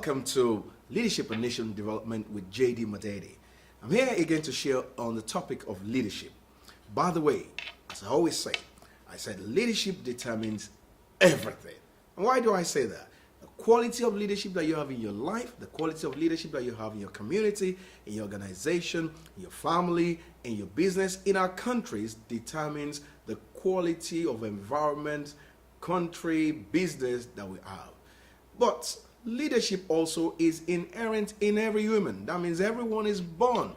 Welcome to Leadership and Nation Development with Modede. I'm here again to share on the topic of leadership. By the way, as I always say, I said leadership determines everything. And why do I say that? The quality of leadership that you have in your life, the quality of leadership that you have in your community, in your organization, in your family, in your business, in our countries determines the quality of environment, country, business that we have. But leadership also is inherent in every human. That means everyone is born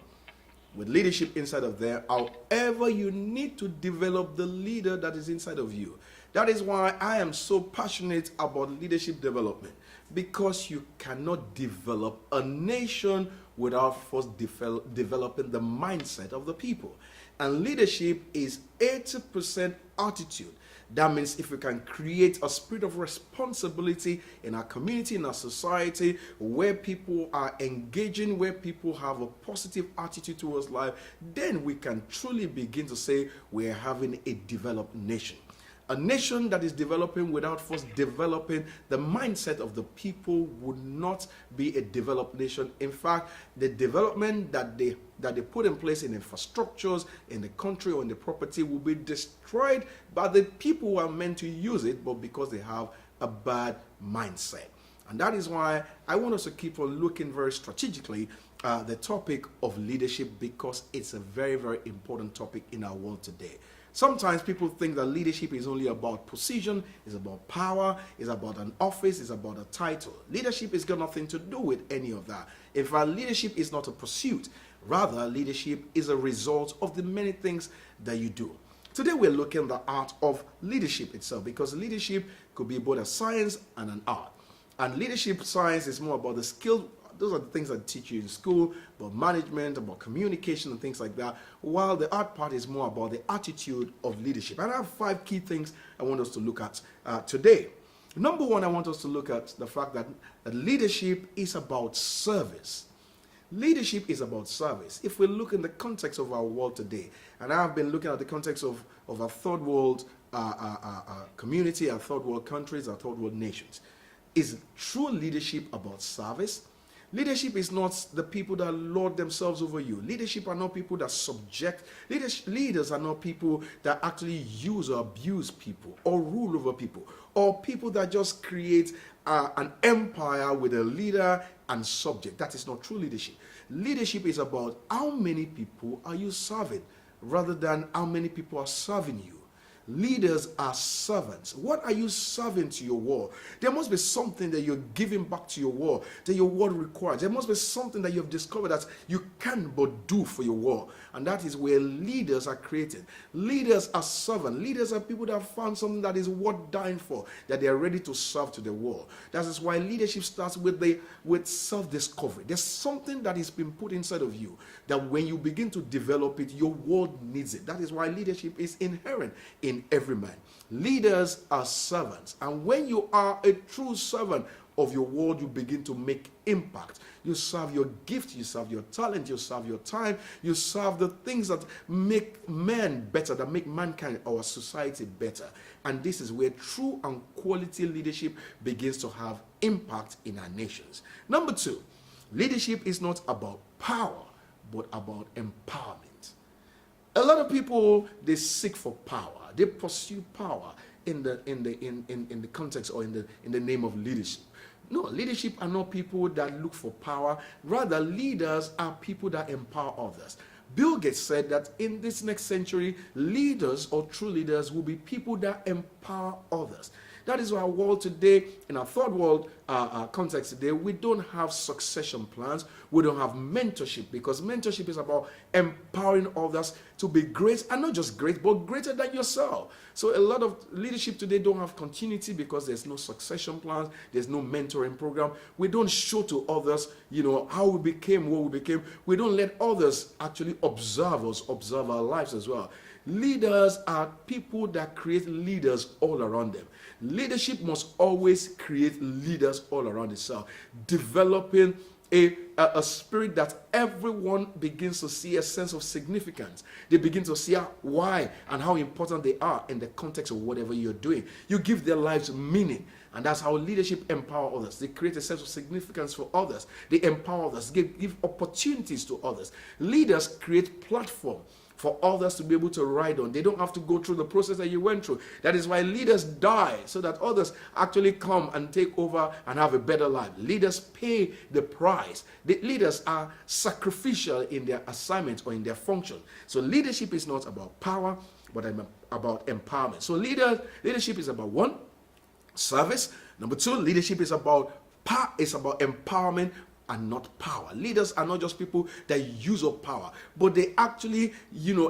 with leadership inside of them. However, you need to develop the leader that is inside of you. That is why I am so passionate about leadership development, because you cannot develop a nation without first developing the mindset of the people. And leadership is 80% attitude. That means if we can create a spirit of responsibility in our community, in our society, where people are engaging, where people have a positive attitude towards life, then we can truly begin to say we're having a developed nation. A nation that is developing without first developing the mindset of the people would not be a developed nation. In fact, the development that they put in place in infrastructures in the country or in the property will be destroyed by the people who are meant to use it, but because they have a bad mindset. And that is why I want us to keep on looking very strategically the topic of leadership, because it's a very, very important topic in our world today. Sometimes people think that leadership is only about position, it's about power, it's about an office, it's about a title. Leadership has got nothing to do with any of that. In fact, leadership is not a pursuit. Rather, leadership is a result of the many things that you do. Today, we're looking at the art of leadership itself, because leadership could be both a science and an art. And leadership science is more about the skill. Those are the things that teach you in school, about management, about communication and things like that, while the art part is more about the attitude of leadership. And I have 5 key things I want us to look at today. Number one, I want us to look at the fact that leadership is about service. Leadership is about service. If we look in the context of our world today, and I've been looking at the context of our third world community, our third world countries, our third world nations, is true leadership about service? Leadership is not the people that lord themselves over you. Leadership are not people that subject. Leaders are not people that actually use or abuse people or rule over people, or people that just create an empire with a leader and subject. That is not true leadership. Leadership is about how many people are you serving rather than how many people are serving you. Leaders are servants. What are you serving to your world? There must be something that you're giving back to your world, that your world requires. There must be something that you have discovered that you can but do for your world. And that is where leaders are created. Leaders are servants. Leaders are people that have found something that is worth dying for, that they are ready to serve to the world. That is why leadership starts with self-discovery. There's something that is been put inside of you that when you begin to develop it, your world needs it. That is why leadership is inherent in every man. Leaders are servants, and when you are a true servant of your world, you begin to make impact. You serve your gift, you serve your talent, you serve your time, you serve the things that make men better, that make mankind, our society better. And this is where true and quality leadership begins to have impact in our nations. Number 2, leadership is not about power, but about empowerment. A lot of people, they seek for power. They pursue power in the context or in the name of leadership. No, leadership are not people that look for power. Rather, leaders are people that empower others. Bill Gates said that in this next century, leaders or true leaders will be people that empower others. That is why our world today, in our third world context today, we don't have succession plans. We don't have mentorship, because mentorship is about empowering others to be great, and not just great, but greater than yourself. So a lot of leadership today don't have continuity because there's no succession plans, there's no mentoring program. We don't show to others, how we became what we became. We don't let others actually observe us, observe our lives as well. Leaders are people that create leaders all around them. Leadership must always create leaders all around itself, developing a spirit that everyone begins to see a sense of significance. They begin to see why and how important they are in the context of whatever you're doing. You give their lives meaning. And that's how leadership empower others. They create a sense of significance for others. They empower others, give opportunities to others. Leaders create platform for others to be able to ride on. They don't have to go through the process that you went through. That is why leaders die, so that others actually come and take over and have a better life. Leaders pay the price. The leaders are sacrificial in their assignments or in their function. So leadership is not about power, but about empowerment. So leadership is about one, service. Number two, leadership is about empowerment and not power. Leaders are not just people that use up power, but they actually,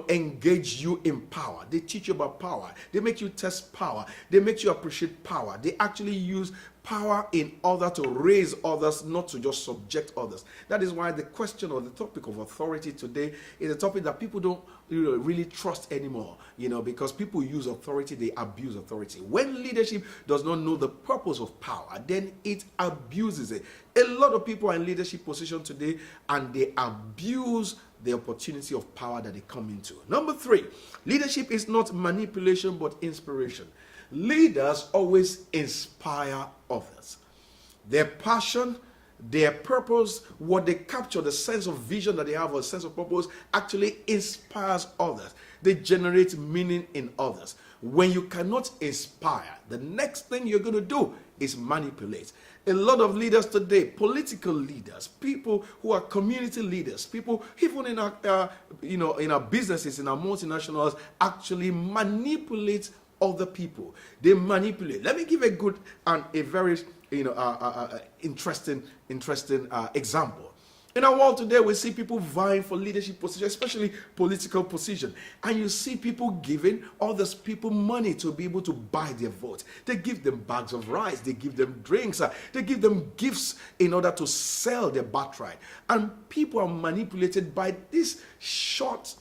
engage you in power. They teach you about power. They make you test power. They make you appreciate power. They actually use power in order to raise others, not to just subject others. That is why the question or the topic of authority today is a topic that people don't really trust anymore, because people use authority, they abuse authority. When leadership does not know the purpose of power, then it abuses it. A lot of people are in leadership position today and they abuse the opportunity of power that they come into. Number three, leadership is not manipulation but inspiration. Leaders always inspire others. Their passion, their purpose, what they capture, the sense of vision that they have, or sense of purpose, actually inspires others. They generate meaning in others. When you cannot inspire, the next thing you're going to do is manipulate. A lot of leaders today, political leaders, people who are community leaders, people even in our, in our businesses, in our multinationals, actually manipulate other people. They manipulate. Let me give a good and a very interesting example. In our world today, we see people vying for leadership position, especially political position. And you see people giving others people money to be able to buy their vote. They give them bags of rice. They give them drinks. They give them gifts in order to sell their birthright. And people are manipulated by this short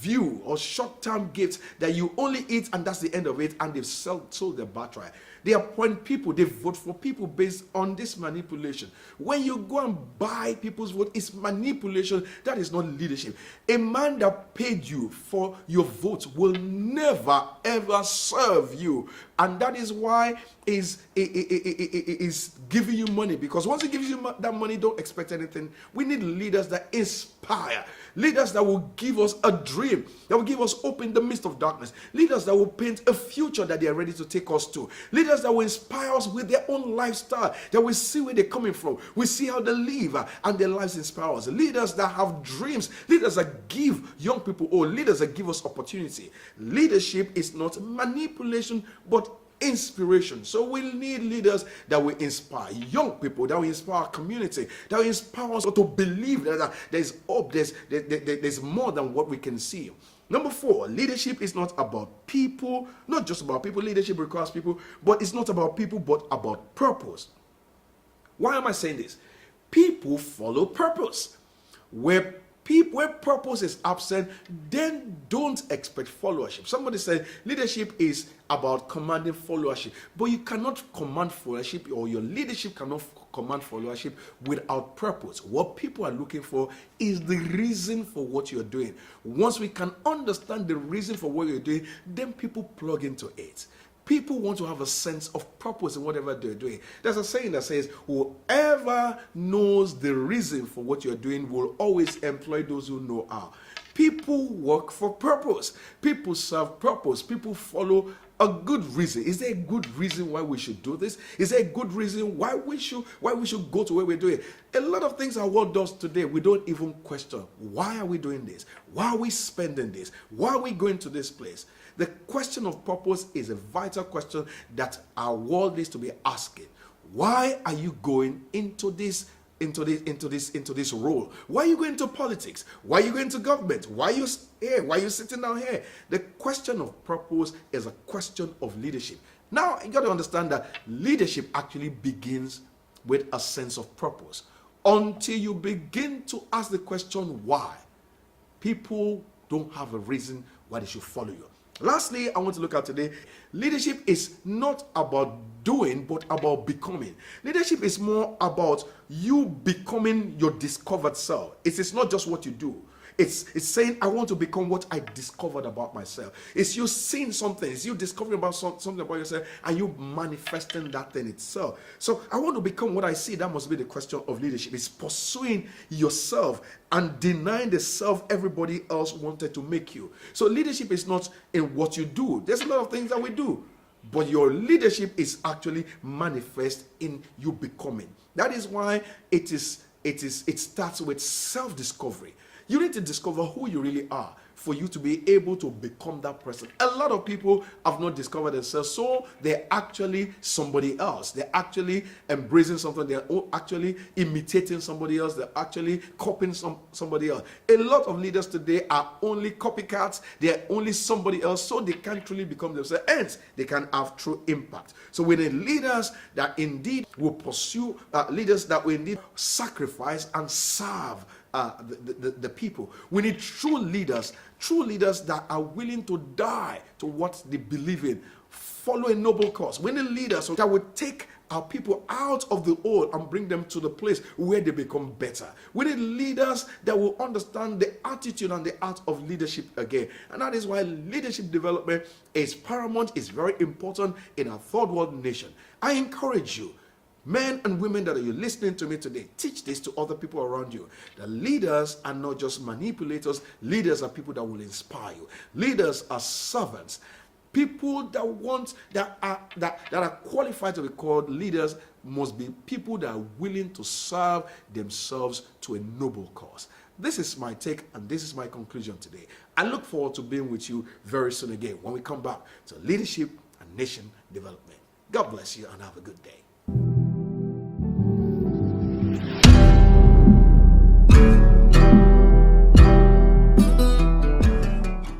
view or short-term gifts that you only eat and that's the end of it, and they've sold their birthright. They appoint people, they vote for people based on this manipulation. When you go and buy people's vote, it's manipulation. That is not leadership. A man that paid you for your vote will never ever serve you, and that is why is giving you money, because once he gives you that money, don't expect anything. We need leaders that inspire, leaders that will give us a dream, that will give us hope in the midst of darkness, leaders that will paint a future that they are ready to take us to, leaders that will inspire us with their own lifestyle, that we see where they're coming from, we see how they live, and their lives inspire us. Leaders that have dreams, leaders that give young people or leaders that give us opportunity. Leadership is not manipulation but inspiration. So we need leaders that will inspire young people, that will inspire our community, that will inspire us to believe that there's hope, there's more than what we can see. Number four, leadership is not about people, not just about people. Leadership requires people, but it's not about people, but about purpose. Why am I saying this? People follow purpose. Where purpose is absent, then don't expect followership. Somebody said leadership is about commanding followership, but you cannot command followership, or your leadership cannot command followership without purpose. What people are looking for is the reason for what you're doing. Once we can understand the reason for what you're doing, then people plug into it. People want to have a sense of purpose in whatever they're doing. There's a saying that says, whoever knows the reason for what you're doing will always employ those who know how. People work for purpose. People serve purpose. People follow a good reason. Is there a good reason why we should do this? Is there a good reason why we should go to where we're doing? A lot of things our world does today, we don't even question. Why are we doing this? Why are we spending this? Why are we going to this place? The question of purpose is a vital question that our world needs to be asking. Why are you going into this role? Why are you going to politics? Why are you going to government? Why are you here? Why are you sitting down here? The question of purpose is a question of leadership. Now, you got to understand that leadership actually begins with a sense of purpose. Until you begin to ask the question why, people don't have a reason why they should follow you. Lastly, I want to look at today, leadership is not about doing, but about becoming. Leadership is more about you becoming your discovered self. It is not just what you do. It's saying, I want to become what I discovered about myself. It's you seeing something. It's you discovering about something about yourself and you manifesting that thing itself. So I want to become what I see. That must be the question of leadership. It's pursuing yourself and denying the self everybody else wanted to make you. So leadership is not in what you do. There's a lot of things that we do, but your leadership is actually manifest in you becoming. That is why it starts with self-discovery. You need to discover who you really are for you to be able to become that person. A lot of people have not discovered themselves, so they're actually somebody else. They're actually embracing something. They're actually imitating somebody else. They're actually copying somebody else. A lot of leaders today are only copycats. They're only somebody else, so they can't truly become themselves. Hence, they can have true impact. So we need leaders that indeed will pursue, leaders that will indeed sacrifice and serve the people. We need true leaders that are willing to die to what they believe in, follow a noble cause. We need leaders that will take our people out of the old and bring them to the place where they become better. We need leaders that will understand the attitude and the art of leadership again. And that is why leadership development is paramount, is very important in our third world nation. I encourage you, men and women that are you listening to me today, teach this to other people around you. The leaders are not just manipulators. Leaders are people that will inspire you. Leaders are servants. People that are qualified to be called leaders must be people that are willing to serve themselves to a noble cause. This is my take and this is my conclusion today. I look forward to being with you very soon again when we come back to leadership and nation development. God bless you and have a good day.